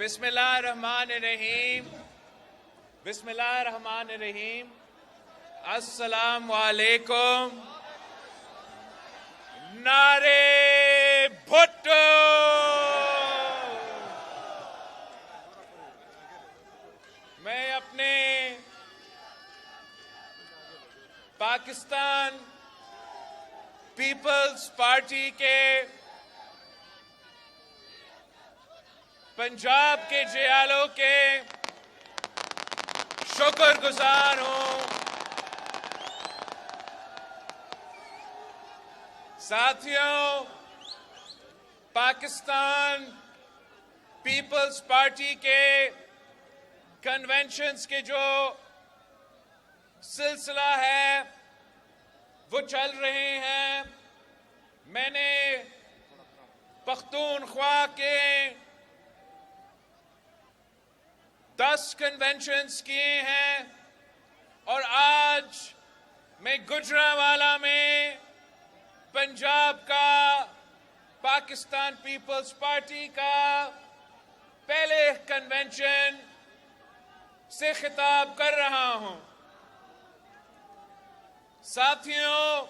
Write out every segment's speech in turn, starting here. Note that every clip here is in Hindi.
बिस्मिल्लाहिर्रहमानिर्रहीम बिस्मिल्लाहिर्रहमानिर्रहीम। अस्सलाम वालेकुम। नारे भुट्टो। मैं अपने पाकिस्तान पीपल्स पार्टी के पंजाब के जियालों के शुक्रगुजार हूं। साथियों, पाकिस्तान पीपल्स पार्टी के कन्वेंशंस के जो सिलसिला है वो चल रहे हैं। मैंने पख्तूनख्वा के 10 कन्वेंशंस किए हैं और आज मैं गुजरांवाला में पंजाब का पाकिस्तान पीपल्स पार्टी का पहले कन्वेंशन से खिताब कर रहा हूं। साथियों,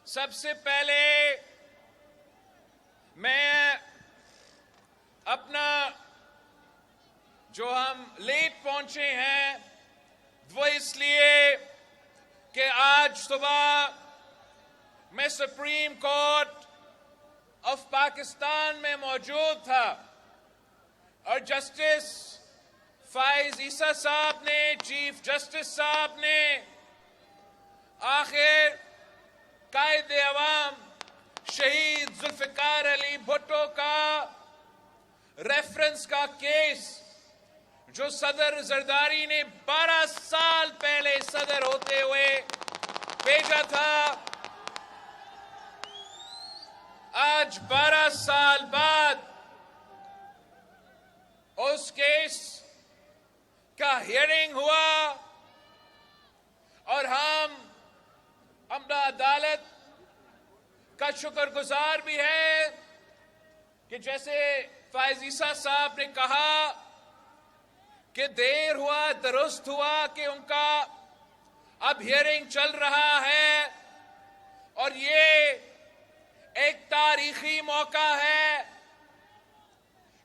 सबसे पहले मैं अपना जो हम लेट पहुंचे हैं वो इसलिए कि आज सुबह मैं सुप्रीम कोर्ट ऑफ पाकिस्तान में मौजूद था और जस्टिस फाइज ईसा साहब ने, चीफ जस्टिस साहब ने आखिर कायदे अवाम शहीद जुल्फिकार अली भुट्टो का रेफरेंस का केस जो सदर जरदारी ने 12 साल पहले सदर होते हुए भेजा था, आज 12 साल बाद उस केस का हियरिंग हुआ और हम अपना अदालत का शुक्रगुजार भी है कि जैसे फाइज ईसा साहब ने कहा कि देर हुआ दुरुस्त हुआ कि उनका अब हियरिंग चल रहा है और ये एक तारीखी मौका है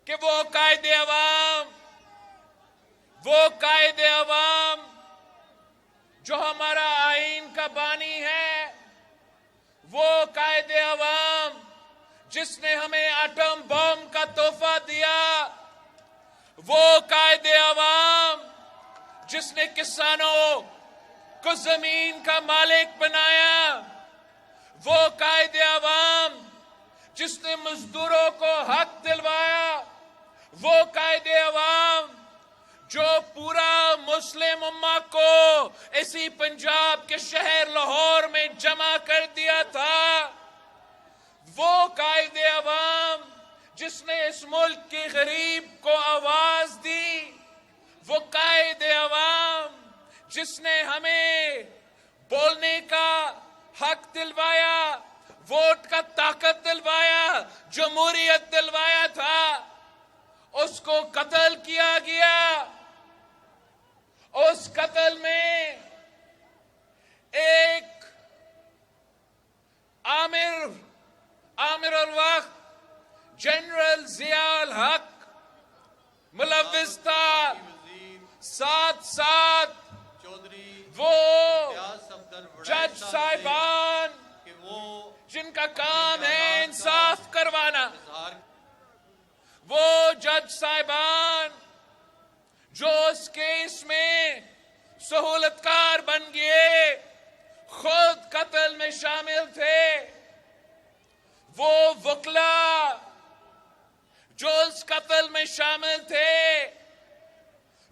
कि वो कायदे अवाम जो हमारा आईन का बानी है, वो कायदे अवाम जिसने हमें एटम बम का तोहफा दिया, वो कायदे अवाम जिसने किसानों को जमीन का मालिक बनाया, वो कायदे अवाम जिसने मजदूरों को हक दिलवाया, वो कायदे अवाम जो पूरा मुस्लिम उम्मा को इसी पंजाब के शहर लाहौर में जमा कर दिया था, वो कायदे अवाम जिसने इस मुल्क के गरीब को आवाज दी, वो कायदे अवाम जिसने हमें बोलने का हक दिलवाया, वोट का ताकत दिलवाया, जमहूरियत दिलवाया था, उसको कत्ल किया गया। उस कत्ल में एक आमिर उल वक्त जनरल जियाउल हक मुलव्विस था, साथ साथ वो जज साहिबान जिनका काम है इंसाफ करवाना, वो जज साहिबान जो इस केस में सहूलतकार बन गए, खुद कत्ल में शामिल थे, वो वकला जो इस कत्ल में शामिल थे,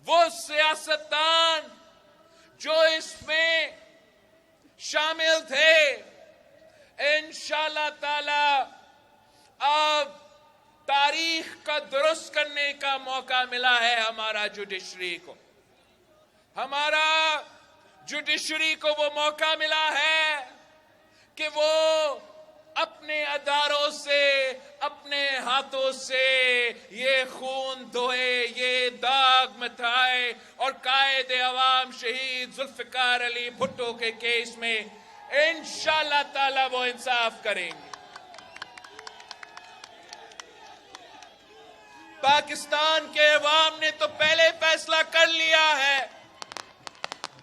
वो सियासतदान जो इसमें शामिल थे, इंशाअल्लाह ताला अब तारीख का दुरुस्त करने का मौका मिला है हमारा जुडिशरी को वो मौका मिला है कि वो अपने अदारों से अपने हाथों से ये खून धोए, ये दाग मिटाए और कायदे अवाम शहीद जुल्फिकार अली भुट्टो के केस में इंशाअल्लाह ताला वो इंसाफ करेंगे। पाकिस्तान के अवाम ने तो पहले फैसला कर लिया है,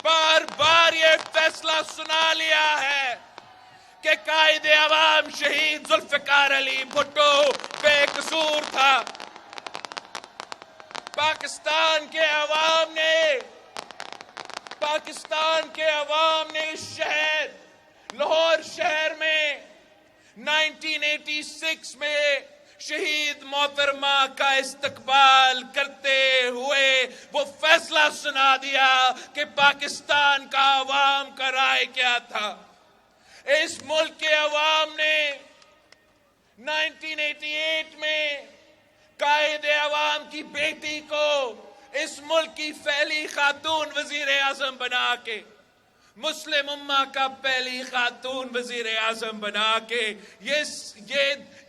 बार बार ये फैसला सुना लिया है कि कायदे अवाम शहीद जुल्फिकार अली भुट्टो बेकसूर था। पाकिस्तान के अवाम ने इस शहर लाहौर शहर में 1986 में शहीद मोहतरमा का इस्तकबाल करते हुए वो फैसला सुना दिया कि पाकिस्तान का अवाम का राय क्या था। इस मुल्क के अवाम ने 1988 में कायदे अवाम की बेटी को इस मुल्क की पहली खातून वजीर आजम बना के, मुस्लिम उम्मा का पहली खातून वजीर आजम बना के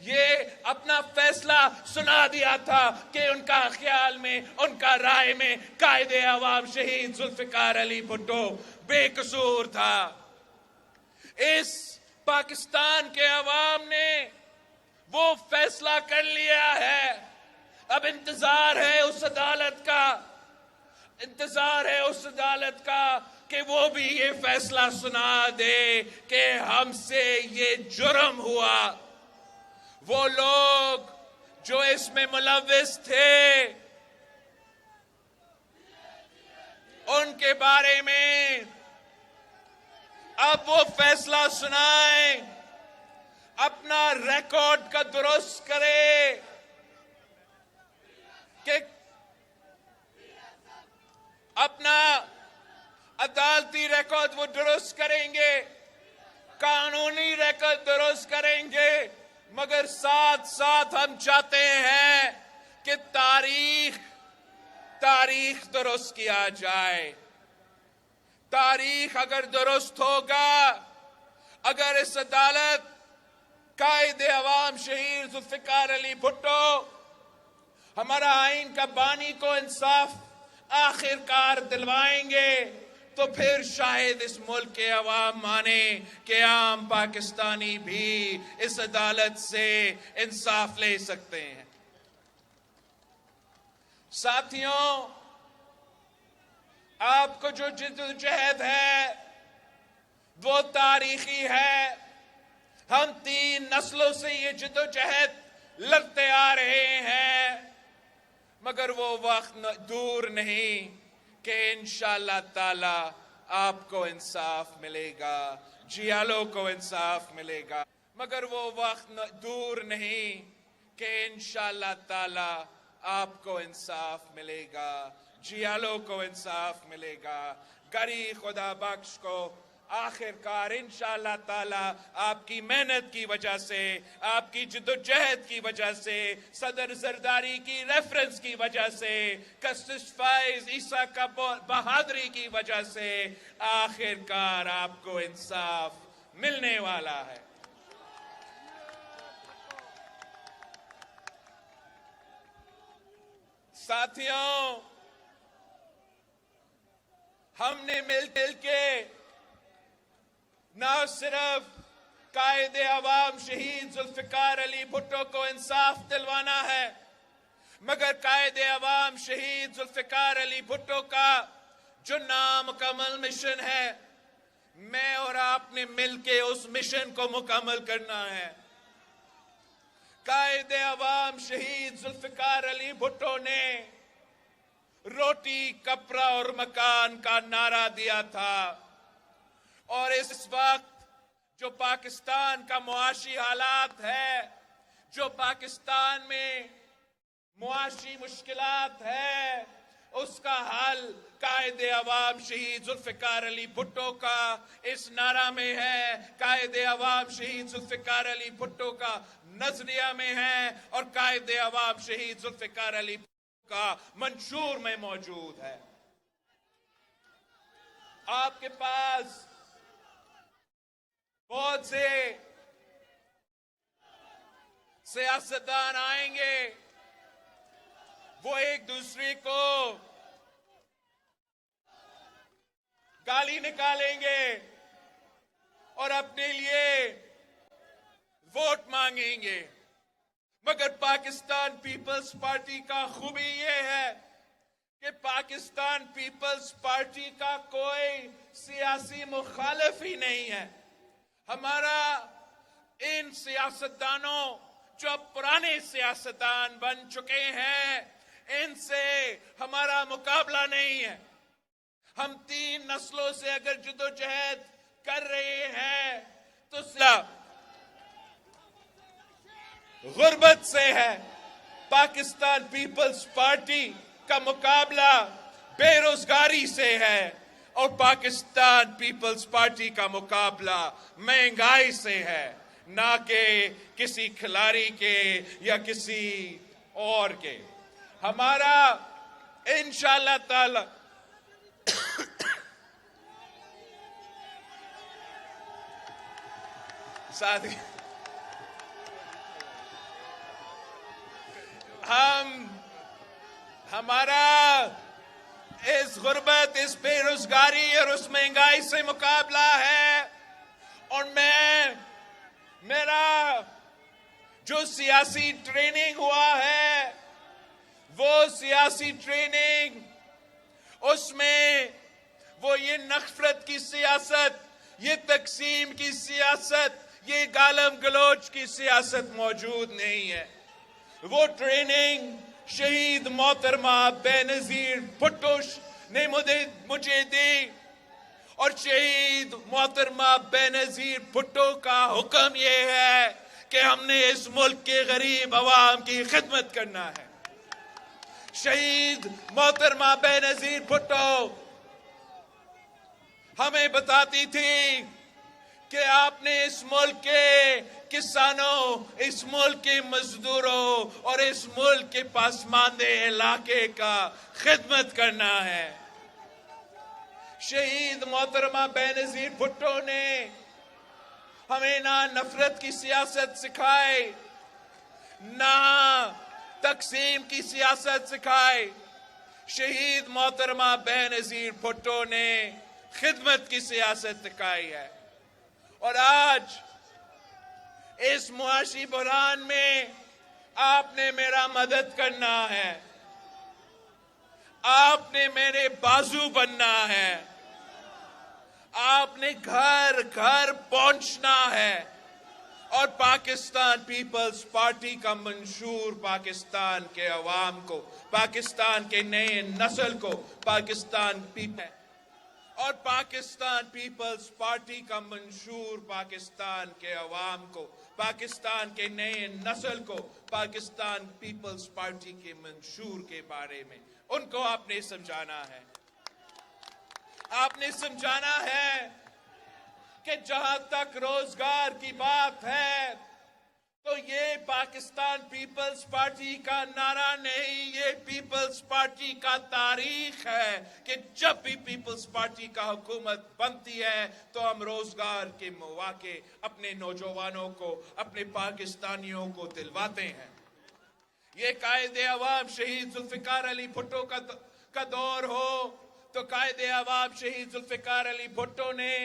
ये अपना फैसला सुना दिया था कि उनका ख्याल में, उनका राय में कायदे अवाम शहीद जुल्फिकार अली भुट्टो बेकसूर था। इस पाकिस्तान के अवाम ने वो फैसला कर लिया है। अब इंतजार है उस अदालत का कि वो भी ये फैसला सुना दे कि हमसे ये जुर्म हुआ। वो लोग जो इसमें मुलव्विस थे उनके बारे में अब वो फैसला सुनाए, अपना रिकॉर्ड का दुरुस्त करे कि अपना अदालती रिकॉर्ड वो दुरुस्त करेंगे, कानूनी रिकॉर्ड दुरुस्त करेंगे, मगर साथ साथ हम चाहते हैं कि तारीख दुरुस्त किया जाए। तारीख अगर दुरुस्त होगा, अगर इस अदालत कायदे अवाम शहीद जुल्फिकार अली भुट्टो हमारा आइन का बानी को इंसाफ आखिरकार दिलवाएंगे तो फिर शायद इस मुल्क के अवाम माने कि आम पाकिस्तानी भी इस अदालत से इंसाफ ले सकते हैं। साथियों, आपको जो जिद्दोजहद है वो तारीखी है। हम 3 नस्लों से ये जिद्दोजहद लड़ते आ रहे हैं, मगर वो वक्त दूर नहीं कि इंशाअल्लाह ताला आपको इंसाफ मिलेगा, जियालों को इंसाफ मिलेगा। मगर वो वक्त दूर नहीं कि इंशाअल्लाह ताला आपको इंसाफ मिलेगा, जियालों को इंसाफ मिलेगा। गरी खुदा बख्श को आखिरकार इंशाअल्लाह ताला आपकी मेहनत की वजह से, आपकी जिद्दोजहद की वजह से, सदर जरदारी की रेफरेंस की वजह से, कशिश फाइज ईसा का बहादुरी की वजह से आखिरकार आपको इंसाफ मिलने वाला है। साथियों, हमने मिलजुल के न सिर्फ कायदे अवाम शहीद जुल्फिकार अली भुट्टो को इंसाफ दिलवाना है, मगर कायदे अवाम शहीद जुल्फिकार अली भुट्टो का जो नामुकम्मल मिशन है, मैं और आपने मिलके उस मिशन को मुकम्मल करना है। कायदे अवाम शहीद जुल्फिकार अली भुट्टो ने रोटी, कपड़ा और मकान का नारा दिया था, और इस वक्त जो पाकिस्तान का मुआशी हालात है, जो पाकिस्तान में मुआशी मुश्किलात है, उसका हल कायदे अवाम शहीद जुल्फिकार अली भुट्टो का इस नारा में है, कायदे अवाम शहीद जुल्फिकार अली भुट्टो का नजरिया में है, और कायदे अवाम शहीद जुल्फिकार अली का मंशूर में मौजूद है। आपके पास बहुत से सियासतदान आएंगे, वो एक दूसरे को गाली निकालेंगे और अपने लिए वोट मांगेंगे। मगर पाकिस्तान पीपल्स पार्टी का खूबी ये है कि पाकिस्तान पीपल्स पार्टी का कोई सियासी मुखालिफ ही नहीं है। हमारा इन सियासतदानों जो पुराने सियासतदान बन चुके हैं, इनसे हमारा मुकाबला नहीं है। हम 3 नस्लों से अगर जदोजहद कर रहे हैं तो गुर्बत से है। पाकिस्तान पीपल्स पार्टी का मुकाबला बेरोजगारी से है और पाकिस्तान पीपल्स पार्टी का मुकाबला महंगाई से है, ना कि किसी खिलाड़ी के या किसी और के। हमारा इंशाअल्लाह ताला साथी हमारा इस गुर्बत, इस बेरोजगारी और उस महंगाई से मुकाबला है। और मेरा जो सियासी ट्रेनिंग हुआ है, वो सियासी ट्रेनिंग, उसमें वो ये नफरत की सियासत, ये तकसीम की सियासत, ये गालम गलोच की सियासत मौजूद नहीं है। वो ट्रेनिंग शहीद मोहतरमा बेनजीर भुट्टो ने मुझे दी और शहीद मोहतरमा बेनजीर भुट्टो का हुक्म ये है कि हमने इस मुल्क के गरीब अवाम की खिदमत करना है। शहीद मोहतरमा बेनजीर भुट्टो हमें बताती थी कि आपने इस मुल्क के किसानों, इस मुल्क के मजदूरों और इस मुल्क के पासमानदे इलाके का खिदमत करना है। शहीद मोहतरमा बेनजीर भुट्टो ने हमें ना नफरत की सियासत सिखाई, ना तकसीम की सियासत सिखाई। शहीद मोहतरमा बेनजीर भुट्टो ने खिदमत की सियासत सिखाई है। और आज इस मुआशी बुरान में आपने मेरा मदद करना है, आपने मेरे बाजू बनना है, आपने घर घर पहुंचना है और पाकिस्तान पीपल्स पार्टी का मंशूर पाकिस्तान के अवाम को, पाकिस्तान के नए नस्ल को, और पाकिस्तान पीपल्स पार्टी का मंशूर पाकिस्तान के अवाम को, पाकिस्तान के नए नस्ल को, पाकिस्तान पीपल्स पार्टी के मंशूर के बारे में उनको आपने समझाना है। आपने समझाना है कि जहां तक रोजगार की बात है तो ये पाकिस्तान पीपल्स पार्टी का नारा नहीं, ये पीपल्स पार्टी का तारीख है कि जब भी पीपल्स पार्टी का हुकूमत बनती है तो हम रोजगार के मौके अपने नौजवानों को, अपने पाकिस्तानियों को दिलवाते हैं। ये कायदे अवाम शहीद जुल्फिकार अली भुट्टो का दौर हो तो कायदे अवाम शहीद जुल्फिकार अली भुट्टो ने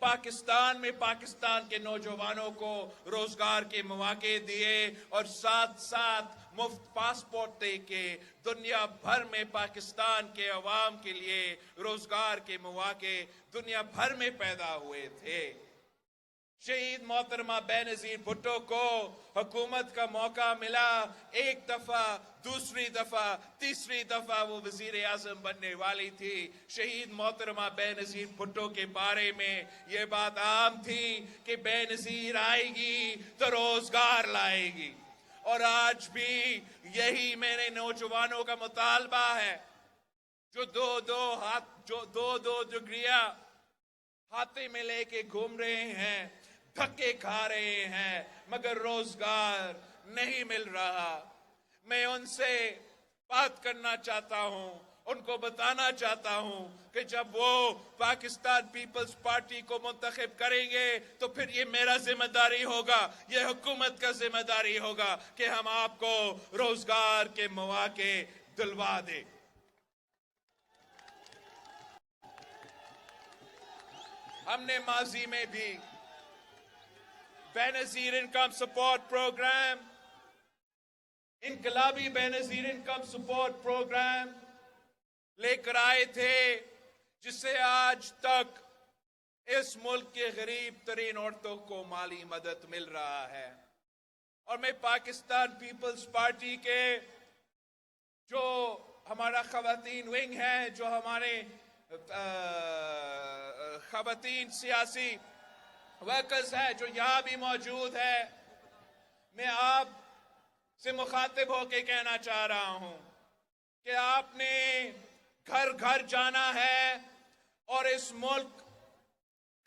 पाकिस्तान में पाकिस्तान के नौजवानों को रोजगार के मौके दिए और साथ साथ मुफ्त पासपोर्ट देके दुनिया भर में पाकिस्तान के अवाम के लिए रोजगार के मौके दुनिया भर में पैदा हुए थे। शहीद मोहतरमा बेनजीर भुट्टो को हुकूमत का मौका मिला, एक दफा, दूसरी दफा, तीसरी दफा वो वजीर आजम बनने वाली थी। शहीद मोहतरमा बेनजीर भुट्टो के बारे में ये बात आम थी कि बेनजीर आएगी तो रोजगार लाएगी, और आज भी यही मेरे नौजवानों का मुतालबा है जो दो डिग्रियां हाथे में लेके घूम रहे हैं, धक्के खा रहे हैं, मगर रोजगार नहीं मिल रहा। मैं उनसे बात करना चाहता हूं उनको बताना चाहता हूं कि जब वो पाकिस्तान पीपल्स पार्टी को मुंतखब करेंगे तो फिर ये मेरा जिम्मेदारी होगा, ये हुकूमत का जिम्मेदारी होगा कि हम आपको रोजगार के मौके दिलवा दें। हमने माजी में भी बेनजीर इनकम सपोर्ट प्रोग्राम, इनकलाबी बेनजीर इनकम सपोर्ट प्रोग्राम लेकर आए थे, जिससे आज तक इस मुल्क के गरीब तरीन औरतों को माली मदद मिल रहा है। और मैं पाकिस्तान पीपल्स पार्टी के जो हमारा खवातीन विंग है, जो हमारे खवातीन सियासी वर्कर्स है जो यहां भी मौजूद है, मैं आप से मुखातिब होकर कहना चाह रहा हूं कि आपने घर घर जाना है और इस मुल्क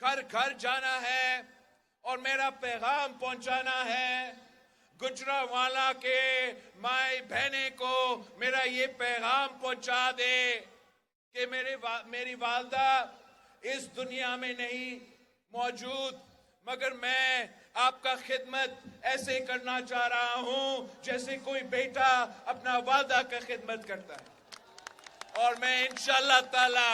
घर घर जाना है और मेरा पैगाम पहुंचाना है। गुजरांवाला के माई बहने को मेरा ये पैगाम पहुंचा दे कि मेरी वालदा इस दुनिया में नहीं मौजूद, मगर मैं आपका खिदमत ऐसे करना चाह रहा हूं जैसे कोई बेटा अपना वादा का खिदमत करता है। और मैं इंशाअल्लाह ताला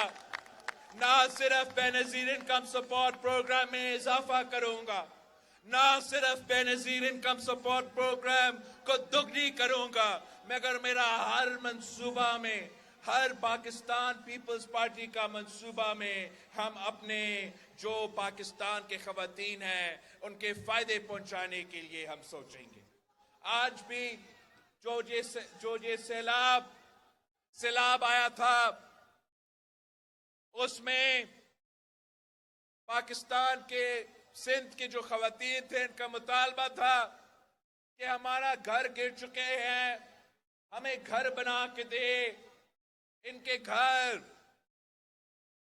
ना सिर्फ बेनजीर इनकम सपोर्ट प्रोग्राम में इजाफा करूंगा, ना सिर्फ बेनजीर इनकम सपोर्ट प्रोग्राम को दुगनी करूंगा, मगर मेरा हर मंसूबा में, हर पाकिस्तान पीपल्स पार्टी का मंसूबा में हम अपने जो पाकिस्तान के खवातीन हैं उनके फायदे पहुंचाने के लिए हम सोचेंगे। आज भी जो ये सैलाब आया था, उसमें पाकिस्तान के सिंध के जो खवातीन थे, इनका मुतालबा था कि हमारा घर गिर चुके हैं, हमें घर बना के दे। इनके घर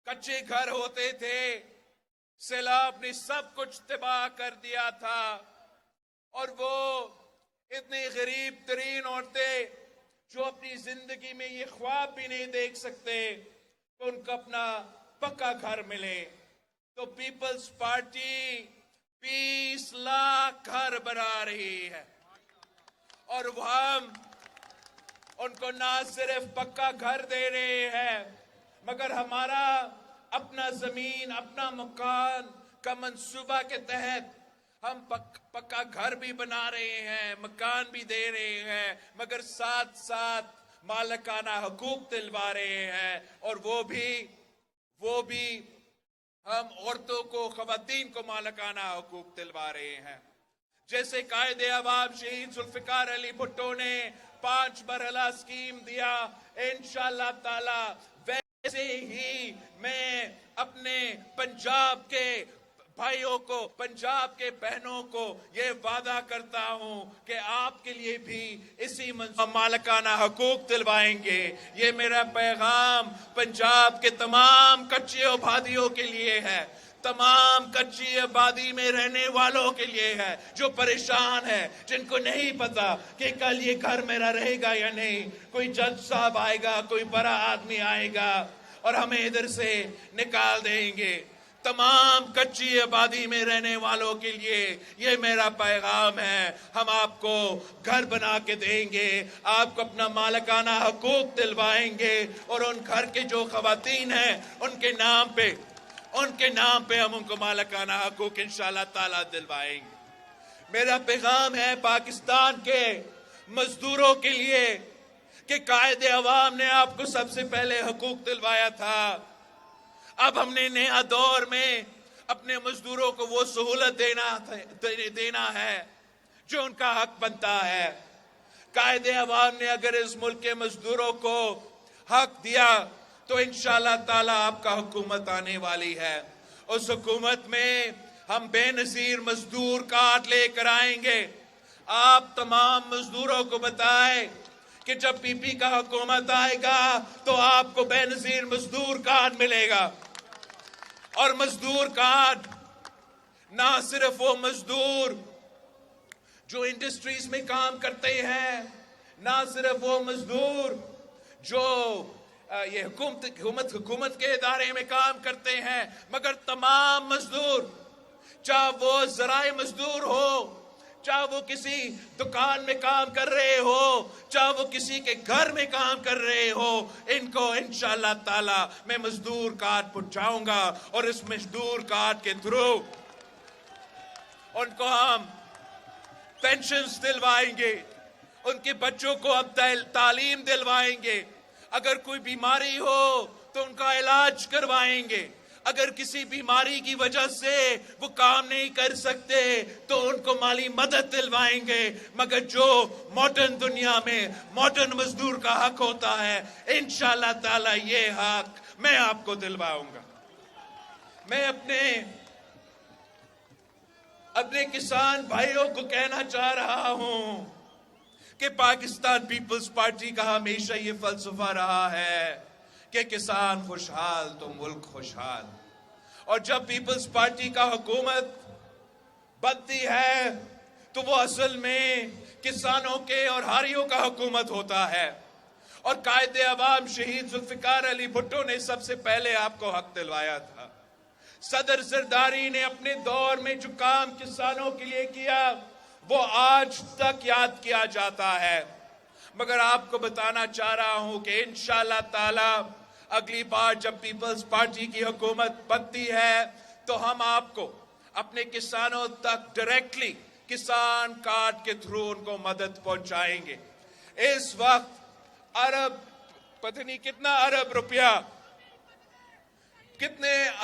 कच्चे घर होते थे, सैलाब ने सब कुछ तबाह कर दिया था, और वो इतनी गरीब तरीन औरतें जो अपनी जिंदगी में ये ख्वाब भी नहीं देख सकते कि उनको अपना पक्का घर मिले। तो पीपल्स पार्टी 20 लाख घर बना रही है, और हम उनको ना सिर्फ पक्का घर दे रहे हैं, मगर हमारा अपना जमीन, अपना मकान का मंसूबा के तहत हम पक्का घर भी बना रहे हैं, मकान भी दे रहे हैं, मगर साथ साथ मालिकाना हकूक दिलवा रहे हैं। और वो भी हम औरतों को, खवातीन को मालिकाना हकूक दिलवा रहे हैं। जैसे कायदे अवाम शहीद जुल्फिकार अली भुट्टो ने 5 मरहला स्कीम दिया, इंशाअल्लाह ताला वैसे ही मैं अपने पंजाब के भाइयों को, पंजाब के बहनों को ये वादा करता हूं कि आपके लिए भी इसी मालिकाना हकूक दिलवाएंगे। ये मेरा पैगाम पंजाब के तमाम कच्चे आबादियों के लिए है, तमाम कच्ची आबादी में रहने वालों के लिए है जो परेशान है, जिनको नहीं पता कि कल ये घर मेरा रहेगा या नहीं। कोई जज साहब आएगा, कोई बड़ा आदमी आएगा और हमें इधर से निकाल देंगे। तमाम कच्ची आबादी में रहने वालों के लिए ये मेरा पैगाम है, हम आपको घर बना के देंगे, आपको अपना मालिकाना हकूक दिलवाएंगे, और उन घर के जो खवातीन हैं उनके नाम पे हम उनको मालिकाना हकूक इंशाअल्लाह ताला दिलवाएंगे। मेरा पैगाम है पाकिस्तान के मजदूरों के लिए कि कायदे अवाम ने आपको सबसे पहले हकूक दिलवाया था। अब हमने नया दौर में अपने मजदूरों को वो सहूलत देना है जो उनका हक बनता है। कायदे अवाम ने अगर इस मुल्क के मजदूरों को हक दिया तो इंशाअल्लाह ताला आपका हुकूमत आने वाली है। उस हुकूमत में हम बेनजीर मजदूर कार्ड लेकर आएंगे। आप तमाम मजदूरों को बताएं कि जब पीपी का हुकूमत आएगा तो आपको बेनजीर मजदूर कार्ड मिलेगा। और मजदूर कार्ड ना सिर्फ वो मजदूर जो इंडस्ट्रीज में काम करते हैं, ना सिर्फ वो मजदूर जो ये हुकूमत के इदारे में काम करते हैं, मगर तमाम मजदूर, चाहे वो ज़राए मजदूर हो, चाहे वो किसी दुकान में काम कर रहे हो, चाहे वो किसी के घर में काम कर रहे हो, इनको इंशाअल्लाह ताला मैं मजदूर कार्ड पहुंचाऊंगा और इस मजदूर कार्ड के थ्रू उनको हम पेंशन्स दिलवाएंगे, उनके बच्चों को हम तालीम दिलवाएंगे, अगर कोई बीमारी हो तो उनका इलाज करवाएंगे, अगर किसी बीमारी की वजह से वो काम नहीं कर सकते तो उनको माली मदद दिलवाएंगे। मगर जो मॉडर्न दुनिया में मॉडर्न मजदूर का हक होता है, इंशाअल्लाह ताला ये हक मैं आपको दिलवाऊंगा। मैं अपने किसान भाइयों को कहना चाह रहा हूं कि पाकिस्तान पीपल्स पार्टी का हमेशा ये फलसफा रहा है कि किसान खुशहाल तो मुल्क खुशहाल, और जब पीपल्स पार्टी का हुकूमत बनती है तो वो असल में किसानों के और हारियों का हुकूमत होता है। और कायदे अवाम शहीद जुल्फिकार अली भुट्टो ने सबसे पहले आपको हक दिलवाया था। सदर जरदारी ने अपने दौर में जो काम किसानों के लिए किया वो आज तक याद किया जाता है। मगर आपको बताना चाह रहा हूं कि इंशाअल्लाह ताला अगली बार जब पीपल्स पार्टी की हुकूमत बनती है तो हम आपको अपने किसानों तक डायरेक्टली किसान कार्ड के थ्रू उनको मदद पहुंचाएंगे। इस वक्त अरब पता नहीं कितने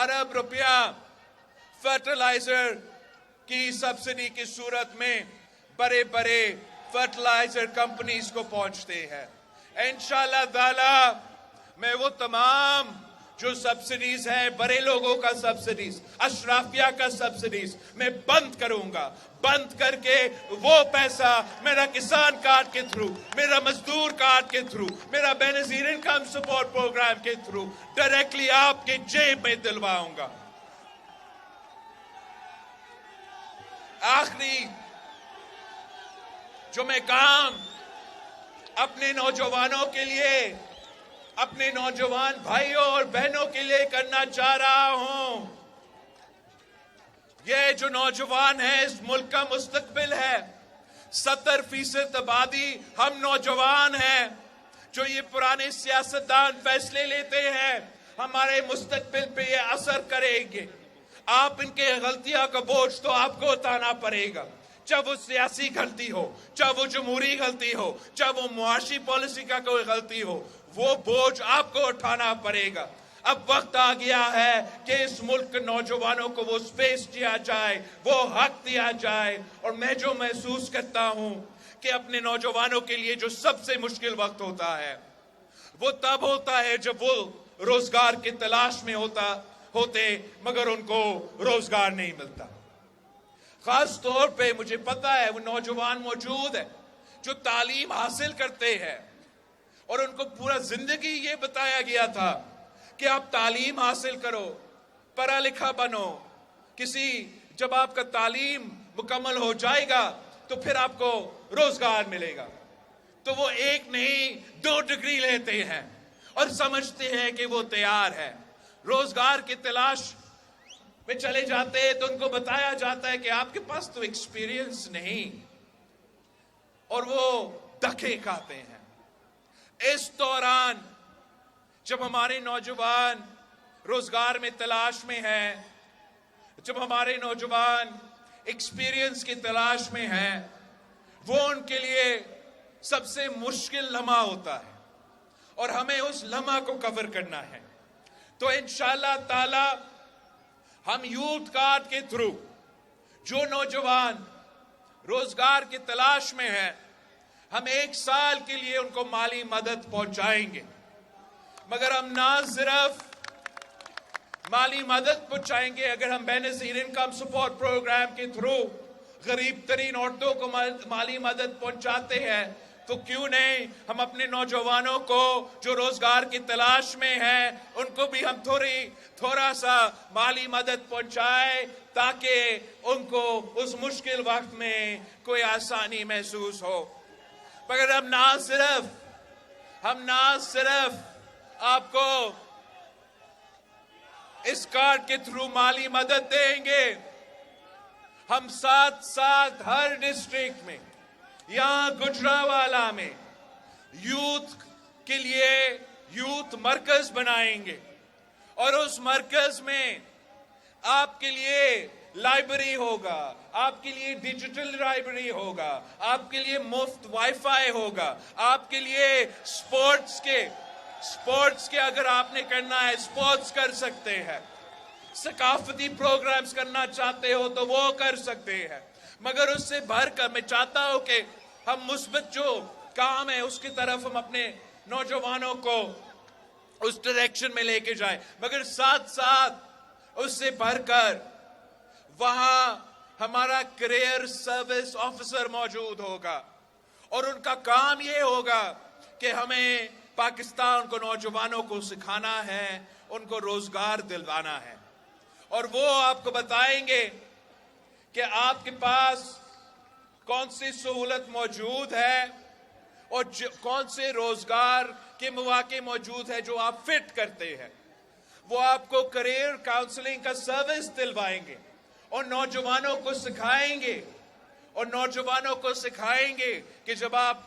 अरब रुपया फर्टिलाइजर की सब्सिडी की सूरत में बड़े बड़े फर्टिलाइजर कंपनीज को पहुंचते हैं। इंशाअल्लाह ताला मैं वो तमाम जो सब्सिडीज है, बड़े लोगों का सब्सिडीज, अशराफिया का सब्सिडीज मैं बंद करूंगा। बंद करके वो पैसा मेरा किसान कार्ड के थ्रू, मेरा मजदूर कार्ड के थ्रू, मेरा बेनजीर इनकम सपोर्ट प्रोग्राम के थ्रू डायरेक्टली आपके जेब में दिलवाऊंगा। आखिरी जो मैं काम अपने नौजवानों के लिए, अपने नौजवान भाइयों और बहनों के लिए करना चाह रहा हूं, ये जो नौजवान है इस मुल्क का मुस्तकबिल है। 70% आबादी हम नौजवान हैं। जो ये पुराने सियासतदान फैसले लेते हैं हमारे मुस्तकबिल पे ये असर करेंगे। आप इनके गलतियों का बोझ तो आपको उठाना पड़ेगा, चाहे वो सियासी गलती हो, चाहे वो जमहूरी गलती हो, चाहे वो मुआशी पॉलिसी का कोई गलती हो, वो बोझ आपको उठाना पड़ेगा। अब वक्त आ गया है कि इस मुल्क के नौजवानों को वो स्पेस दिया जाए, वो हक दिया जाए। और मैं जो महसूस करता हूं कि अपने नौजवानों के लिए जो सबसे मुश्किल वक्त होता है वो तब होता है जब वो रोजगार की तलाश में होते मगर उनको रोजगार नहीं मिलता। खास तौर पे मुझे पता है वो नौजवान मौजूद है जो तालीम हासिल करते हैं और उनको पूरा जिंदगी ये बताया गया था कि आप तालीम हासिल करो, पढ़ा लिखा बनो, जब आपका तालीम मुकम्मल हो जाएगा तो फिर आपको रोजगार मिलेगा। तो वो एक नहीं 2 डिग्री लेते हैं और समझते हैं कि वो तैयार है। रोजगार की तलाश में चले जाते हैं तो उनको बताया जाता है कि आपके पास तो एक्सपीरियंस नहीं, और वो धक्के खाते हैं। इस दौरान जब हमारे नौजवान रोजगार में तलाश में हैं, जब हमारे नौजवान एक्सपीरियंस की तलाश में हैं, वो उनके लिए सबसे मुश्किल लम्हा होता है और हमें उस लम्हा को कवर करना है। तो इंशाअल्लाह ताला हम यूथ कार्ड के थ्रू जो नौजवान रोजगार की तलाश में हैं, हम 1 साल के लिए उनको माली मदद पहुंचाएंगे। मगर हम ना सिर्फ माली मदद पहुंचाएंगे, अगर हम बेनजीर इनकम सपोर्ट प्रोग्राम के थ्रू गरीब तरीन औरतों को माली मदद पहुंचाते हैं, तो क्यों नहीं हम अपने नौजवानों को जो रोजगार की तलाश में हैं उनको भी हम थोड़ा सा माली मदद पहुंचाए ताकि उनको उस मुश्किल वक्त में कोई आसानी महसूस हो। मगर हम ना सिर्फ आपको इस कार्ड के थ्रू माली मदद देंगे। हम साथ साथ हर डिस्ट्रिक्ट में, यहां गुजरावाला में यूथ के लिए यूथ मरकज बनाएंगे और उस मरकज में आपके लिए लाइब्रेरी होगा, आपके लिए डिजिटल लाइब्रेरी होगा, आपके लिए मुफ्त वाईफाई होगा, आपके लिए स्पोर्ट्स के अगर आपने करना है स्पोर्ट्स कर सकते हैं, सकाफती प्रोग्राम्स करना चाहते हो तो वो कर सकते हैं। मगर उससे भरकर मैं चाहता हूं कि हम मुस्बत जो काम है उसकी तरफ हम अपने नौजवानों को उस डायरेक्शन में लेके जाए, मगर साथ साथ उससे भरकर वहां हमारा करियर सर्विस ऑफिसर मौजूद होगा और उनका काम यह होगा कि हमें पाकिस्तान को नौजवानों को सिखाना है, उनको रोजगार दिलवाना है और वो आपको बताएंगे कि आपके पास कौन सी सहूलत मौजूद है और कौन से रोजगार के मौके मौजूद है जो आप फिट करते हैं। वो आपको करियर काउंसलिंग का सर्विस दिलवाएंगे और नौजवानों को सिखाएंगे कि जब आप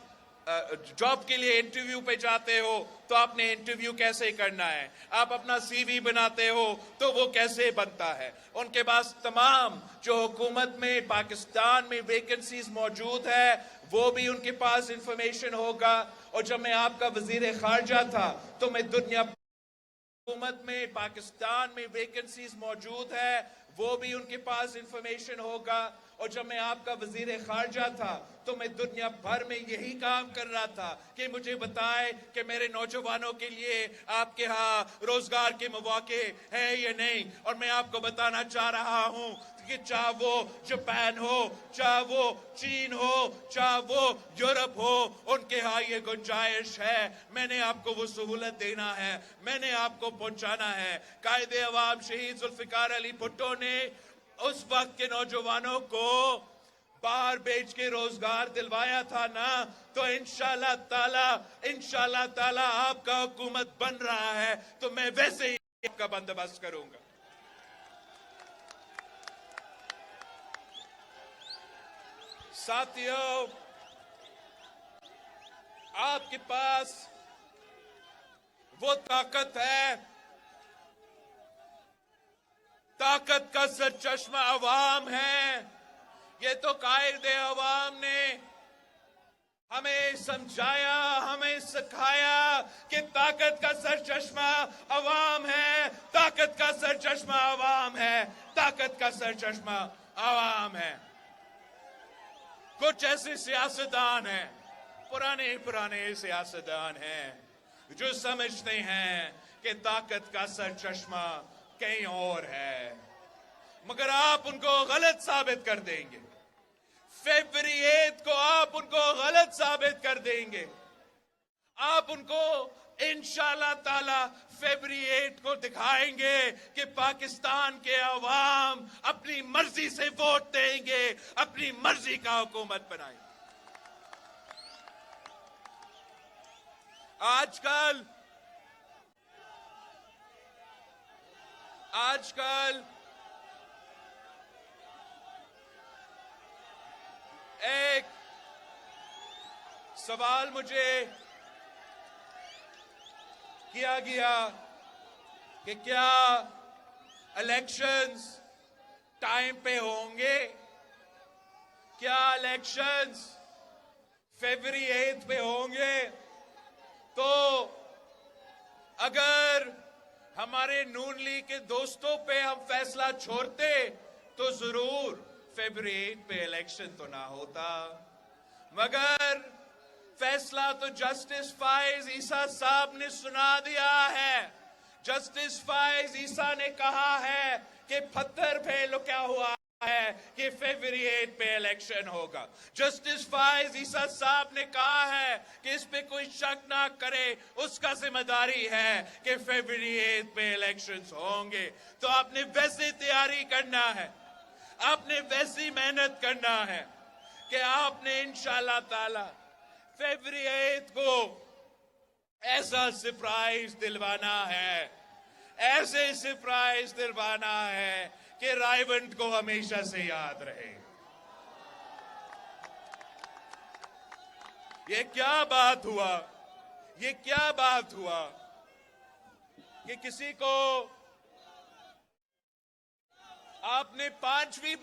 जॉब के लिए इंटरव्यू पे जाते हो तो आपने इंटरव्यू कैसे करना है, आप अपना सीवी बनाते हो तो वो कैसे बनता है। उनके पास तमाम जो हुकूमत में पाकिस्तान में वैकेंसीज मौजूद है वो भी उनके पास इंफॉर्मेशन होगा। और जब मैं आपका वजीर खारजा था तो मैं दुनिया हुकूमत में पाकिस्तान में वैकेंसीज मौजूद है वो भी उनके पास इंफॉर्मेशन होगा। और जब मैं आपका वजीर खारजा था तो मैं दुनिया भर में यही काम कर रहा था कि मुझे बताए कि मेरे नौजवानों के लिए आपके यहाँ रोजगार के मौके हैं या नहीं। और मैं आपको बताना चाह रहा हूं कि चाहे वो जापान हो, चाहे वो चीन हो, चाहे वो यूरोप हो, उनके यहाँ ये गुंजाइश है। मैंने आपको वो सहूलत देना है, मैंने आपको पहुंचाना है। कायदे अवाम शहीद जुल्फिकार अली भुट्टो ने उस वक्त के नौजवानों को बाहर बेच के रोजगार दिलवाया था ना, तो इंशाल्लाह ताला आपका हुकूमत बन रहा है तो मैं वैसे ही आपका बंदोबस्त करूंगा। साथियों, आपके पास वो ताकत है, ताकत का सरचश्मा अवाम है। ये तो कायदे अवाम ने हमें समझाया, हमें सिखाया कि ताकत का सरचश्मा अवाम है, ताकत का सरचश्मा अवाम है, ताकत का सरचश्मा अवाम है। कुछ ऐसे सियासतदान हैं, पुराने सियासतदान हैं जो समझते हैं कि ताकत का सरचश्मा कहीं और है, मगर आप उनको गलत साबित कर देंगे। फरवरी 8 को आप उनको गलत साबित कर देंगे। आप उनको इंशाल्लाह ताला फरवरी 8 को दिखाएंगे कि पाकिस्तान के अवाम अपनी मर्जी से वोट देंगे, अपनी मर्जी का हुकूमत बनाएंगे। आजकल एक सवाल मुझे किया गया कि क्या इलेक्शंस टाइम पे होंगे, क्या इलेक्शंस फरवरी 8 पे होंगे। तो अगर हमारे नून लीग के दोस्तों पे हम फैसला छोड़ते तो जरूर फरवरी 8 पे इलेक्शन तो ना होता, मगर फैसला तो जस्टिस फाइज ईसा साहब ने सुना दिया है। जस्टिस फाइज ईसा ने कहा है कि पत्थर पे लुका हुआ है कि फरवरी 8 पे इलेक्शन होगा। जस्टिस फाइज ईसा साहब ने कहा है कि इस पे कोई शक ना करे, उसका जिम्मेदारी है कि फरवरी 8 पे इलेक्शंस होंगे। तो आपने वैसे तैयारी करना है, आपने वैसी मेहनत करना है कि आपने इंशाल्लाह ताला फरवरी 8 को ऐसा सरप्राइज दिलवाना है, ऐसे सरप्राइज दिलवाना है कि रायवंत को हमेशा से याद रहे। ये क्या बात हुआ, ये क्या बात हुआ कि किसी को आपने पांचवी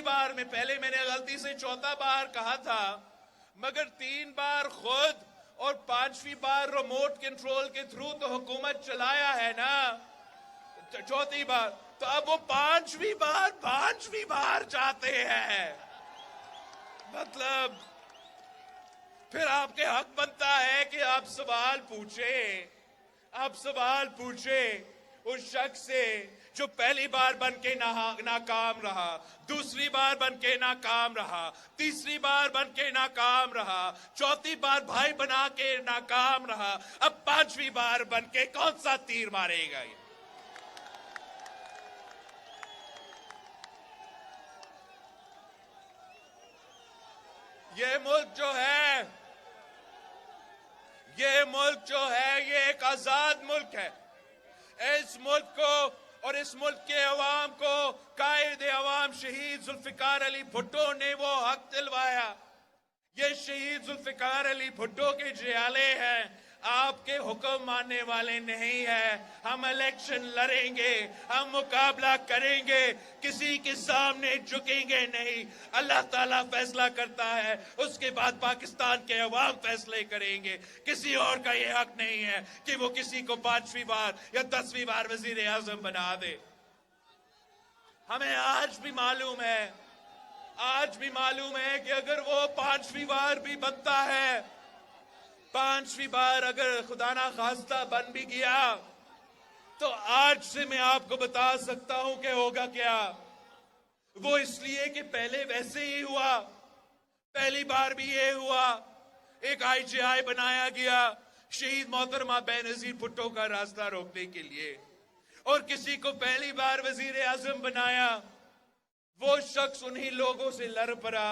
बार में, पहले मैंने गलती से चौथा बार कहा था, मगर 3 बार खुद और 5वीं बार रिमोट कंट्रोल के थ्रू तो हुकूमत चलाया है ना, चौथी बार, तो अब वो 5वीं बार चाहते हैं। मतलब फिर आपके हक बनता है कि आप सवाल पूछे उस शख्स से जो पहली बार बन के नाकाम रहा, दूसरी बार बन के नाकाम रहा, तीसरी बार बन के नाकाम रहा, चौथी बार भाई बना के नाकाम रहा, अब 5वीं बार बन के कौन सा तीर मारेगा? ये मुल्क जो है ये एक आजाद मुल्क है। इस मुल्क को और इस मुल्क के अवाम को कायद अवाम शहीद जुल्फिकार अली भुट्टो ने वो हक दिलवाया। ये शहीद जुल्फिकार अली भुट्टो के जियाले हैं, आपके हुक्म मानने वाले नहीं है। हम इलेक्शन लड़ेंगे, हम मुकाबला करेंगे, किसी के सामने झुकेंगे नहीं। अल्लाह ताला फैसला करता है, उसके बाद पाकिस्तान के अवाम फैसले करेंगे। किसी और का ये हक नहीं है कि वो किसी को 5वीं बार या 10वीं बार वजीर आजम बना दे। हमें आज भी मालूम है कि अगर वो 5वीं बार भी बनता है, 5वीं बार अगर खुदा ना खास्ता बन भी गया, तो आज से मैं आपको बता सकता हूं कि होगा क्या। वो इसलिए कि पहले वैसे ही हुआ, पहली बार भी ये हुआ, एक IGI बनाया गया शहीद मोहतरमा बेनजीर भुट्टो का रास्ता रोकने के लिए, और किसी को पहली बार वजीर आजम बनाया। वो शख्स उन्हीं लोगों से लड़ पड़ा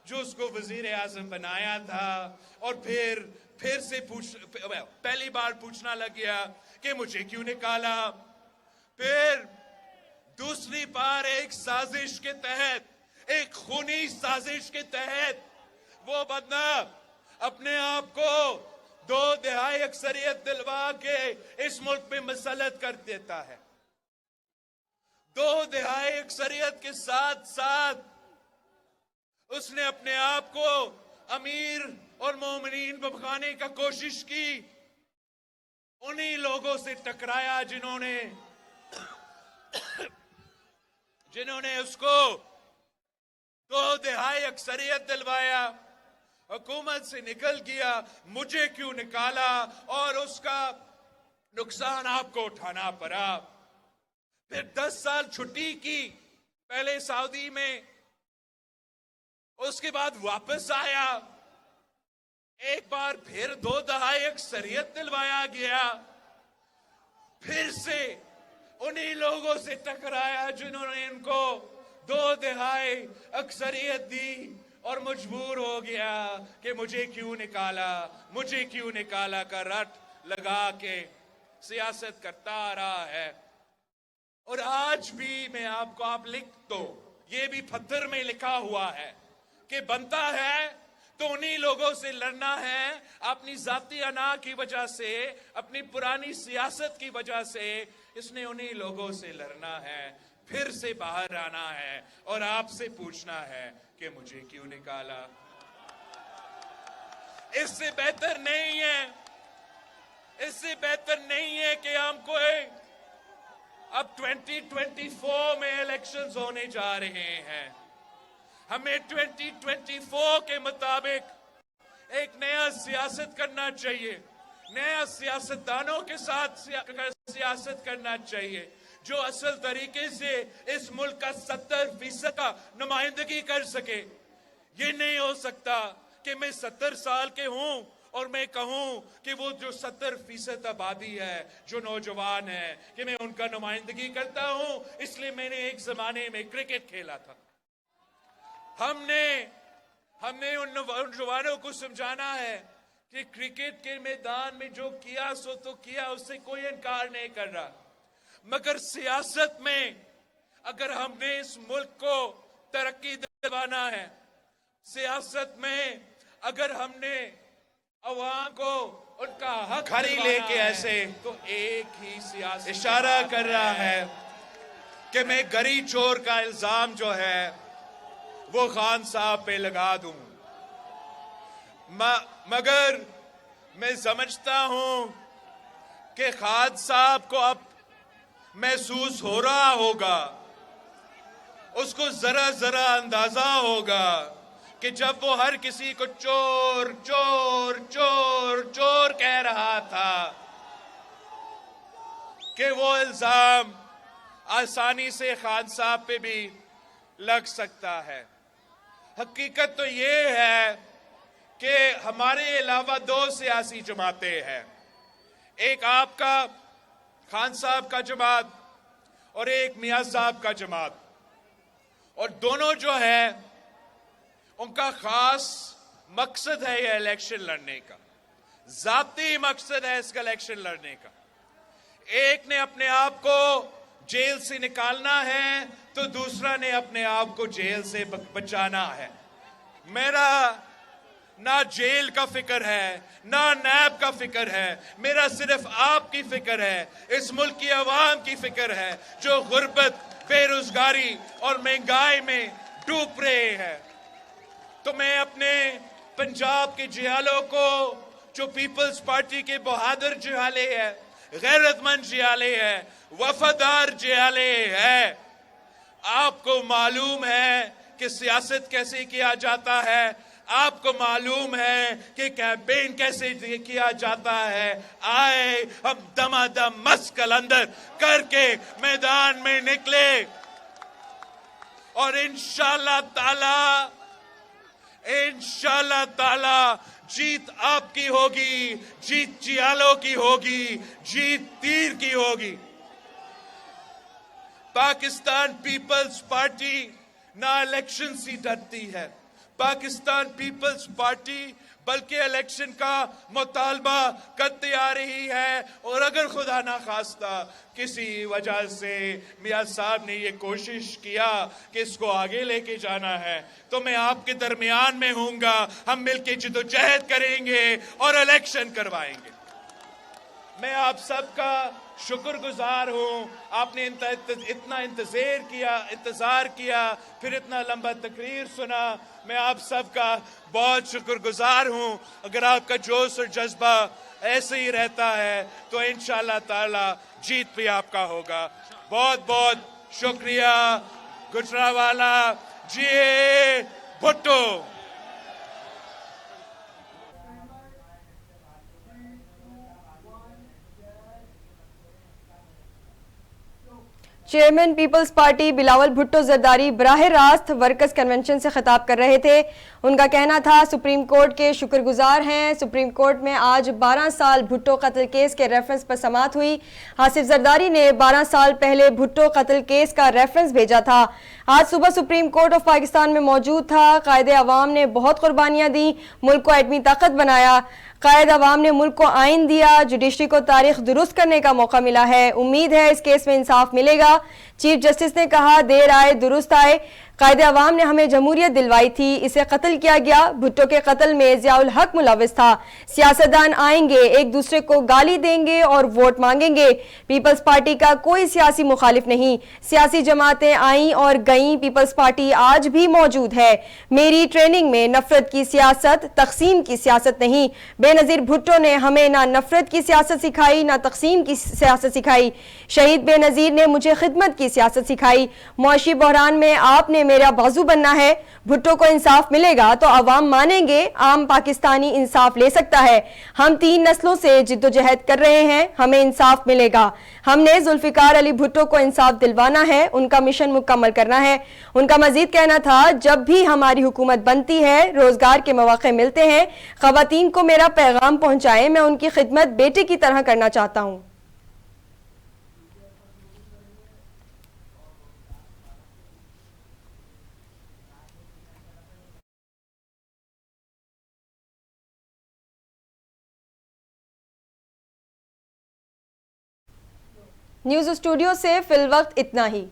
जो उसको वजीर आजम बनाया था, और फिर से पहली बार पूछना लग गया कि मुझे क्यों निकाला। फिर दूसरी बार एक साजिश के तहत, एक खूनी साजिश के तहत, वो बंदा अपने आप को 2/3 अक्सरियत दिलवा के इस मुल्क में मसलत कर देता है। 2/3 अक्सरियत के साथ साथ उसने अपने आप को अमीर और मोमिनीन बखाने का कोशिश की। उन्हीं लोगों से टकराया जिन्होंने उसको 2/3 अक्सरियत दिलवाया, हुकूमत से निकल गया। मुझे क्यों निकाला, और उसका नुकसान आपको उठाना पड़ा। फिर 10 साल छुट्टी की, पहले सऊदी में, उसके बाद वापस आया, एक बार फिर 2/3 अक्सरियत दिलवाया गया। फिर से उन्हीं लोगों से टकराया जिन्होंने इनको 2/3 अक्सरियत दी, और मजबूर हो गया कि मुझे क्यों निकाला का रट लगा के सियासत करता आ रहा है। और आज भी मैं आपको, आप लिख दो, ये भी पत्थर में लिखा हुआ है कि बनता है तो उन्हीं लोगों से लड़ना है। अपनी जाती अना की वजह से, अपनी पुरानी सियासत की वजह से इसने उन्हीं लोगों से लड़ना है, फिर से बाहर आना है और आपसे पूछना है कि मुझे क्यों निकाला। इससे बेहतर नहीं है कि हम कोई, अब 2024 में इलेक्शंस होने जा रहे हैं, हमें 2024 के मुताबिक एक नया सियासत करना चाहिए, नया सियासतदानों के साथ सियासत करना चाहिए जो असल तरीके से इस मुल्क का 70% का नुमाइंदगी कर सके। ये नहीं हो सकता कि मैं 70 साल के हूं और मैं कहूं कि वो जो 70% आबादी है, जो नौजवान है, कि मैं उनका नुमाइंदगी करता हूं इसलिए मैंने एक जमाने में क्रिकेट खेला था। हमने उन नौजवानों को समझाना है कि क्रिकेट के मैदान में जो किया सो तो किया, उससे कोई इनकार नहीं कर रहा, मगर सियासत में अगर हमने इस मुल्क को तरक्की दिलवाना है, सियासत में अगर हमने अवाम को उनका हक खरी लेके ऐसे, तो एक ही सियासत इशारा कर रहा है कि मैं गरी चोर का इल्जाम जो है वो खान साहब पे लगा दूं। मगर मैं समझता हूं कि खान साहब को अब महसूस हो रहा होगा, उसको जरा जरा अंदाजा होगा कि जब वो हर किसी को चोर चोर चोर चोर कह रहा था कि वो इल्जाम आसानी से खान साहब पे भी लग सकता है। हकीकत तो ये है कि हमारे अलावा दो सियासी जमातें हैं, एक आपका खान साहब का जमात और एक मियां साहब का जमात, और दोनों जो है उनका खास मकसद है ये इलेक्शन लड़ने का, जाती मकसद है इसका इलेक्शन लड़ने का। एक ने अपने आप को जेल से निकालना है तो दूसरा ने अपने आप को जेल से बचाना है। मेरा ना जेल का फिक्र है ना नैब का फिक्र है, मेरा सिर्फ आपकी फिक्र है, इस मुल्क की आवाम की फिक्र है जो गुर्बत, बेरोजगारी और महंगाई में डूब रहे हैं। तो मैं अपने पंजाब के जियालों को, जो पीपल्स पार्टी के बहादुर जियाले है, गैरतमंद जियाले है, वफादार जियाले है, आपको मालूम है कि सियासत कैसे किया जाता है, आपको मालूम है कि कैंपेन कैसे किया जाता है। आए हम दमादम मस्त कलंदर करके मैदान में निकले और इंशाल्लाह ताला जीत आपकी होगी, जीत जियालों की होगी, जीत तीर की होगी। पाकिस्तान पीपल्स पार्टी ना इलेक्शन से डरती है, पाकिस्तान पीपल्स पार्टी बल्कि इलेक्शन का मुतालबा करते आ रही है। और अगर खुदा ना खास्ता किसी वजह से मियां साहब ने ये कोशिश किया कि इसको आगे लेके जाना है, तो मैं आपके दरमियान में हूंगा, हम मिलके जिद्दोजहद करेंगे और इलेक्शन करवाएंगे। मैं आप सबका शुक्रगुजार हूं, आपने इतना इंतजार किया, फिर इतना लंबा तकरीर सुना। मैं आप सबका बहुत शुक्रगुजार हूं। अगर आपका जोश और जज्बा ऐसे ही रहता है तो इंशाल्लाह ताला जीत भी आपका होगा। बहुत बहुत शुक्रिया। गुजरावाला जी भुट्टो। चेयरमैन पीपल्स पार्टी बिलावल भुट्टो जरदारी बराह रास्त वर्कर्स कन्वेंशन से खिताब कर रहे थे। उनका कहना था सुप्रीम कोर्ट के शुक्रगुजार हैं। सुप्रीम कोर्ट में आज 12 साल भुट्टो कत्ल केस के रेफरेंस पर समाअत हुई। आसिफ जरदारी ने 12 साल पहले भुट्टो कत्ल केस का रेफरेंस भेजा था। आज सुबह सुप्रीम कोर्ट ऑफ पाकिस्तान में मौजूद था। कायदे अवाम ने बहुत कुर्बानियां दी, मुल्क को एटमी ताकत बनाया। कायद अवाम ने मुल्क को आइन दिया, जुडिशरी को तारीख दुरुस्त करने का मौका मिला है। उम्मीद है इस केस में इंसाफ मिलेगा। चीफ जस्टिस ने कहा देर आए दुरुस्त आए। कायदे अवाम ने हमें जमहूरियत दिलवाई थी, इसे कत्ल किया गया। भुट्टो के कत्ल में जियाउल हक मुलविस था। सियासतदान आएंगे, एक दूसरे को गाली देंगे और वोट मांगेंगे। पीपल्स पार्टी का कोई सियासी मुखालिफ नहीं। सियासी जमातें आई और गईं, पीपल्स पार्टी आज भी मौजूद है। मेरी ट्रेनिंग में नफरत की सियासत, तकसीम की सियासत नहीं। बेनजीर भुट्टो ने हमें ना नफरत की सियासत सिखाई ना तकसीम की सियासत सिखाई। शहीद बेनजीर ने मुझे खिदमत की सियासत सिखाई। मुआशी बहरान में आपने मेरा बाजू बनना है। भुट्टो को इंसाफ मिलेगा तो अवाम मानेंगे, आम पाकिस्तानी इंसाफ ले सकता है। हम 3 नस्लों से जिद्दोजहद कर रहे हैं, हमें इंसाफ मिलेगा। हमने जुल्फिकार अली भुट्टो को इंसाफ दिलवाना है, उनका मिशन मुकम्मल करना है। उनका मजीद कहना था जब भी हमारी हुकूमत बनती है, रोजगार के मौके मिलते हैं, खवातीन को मेरा पैगाम पहुंचाएं, मैं उनकी खिदमत बेटे की तरह करना चाहता हूं। न्यूज़ स्टूडियो से फिल वक्त इतना ही।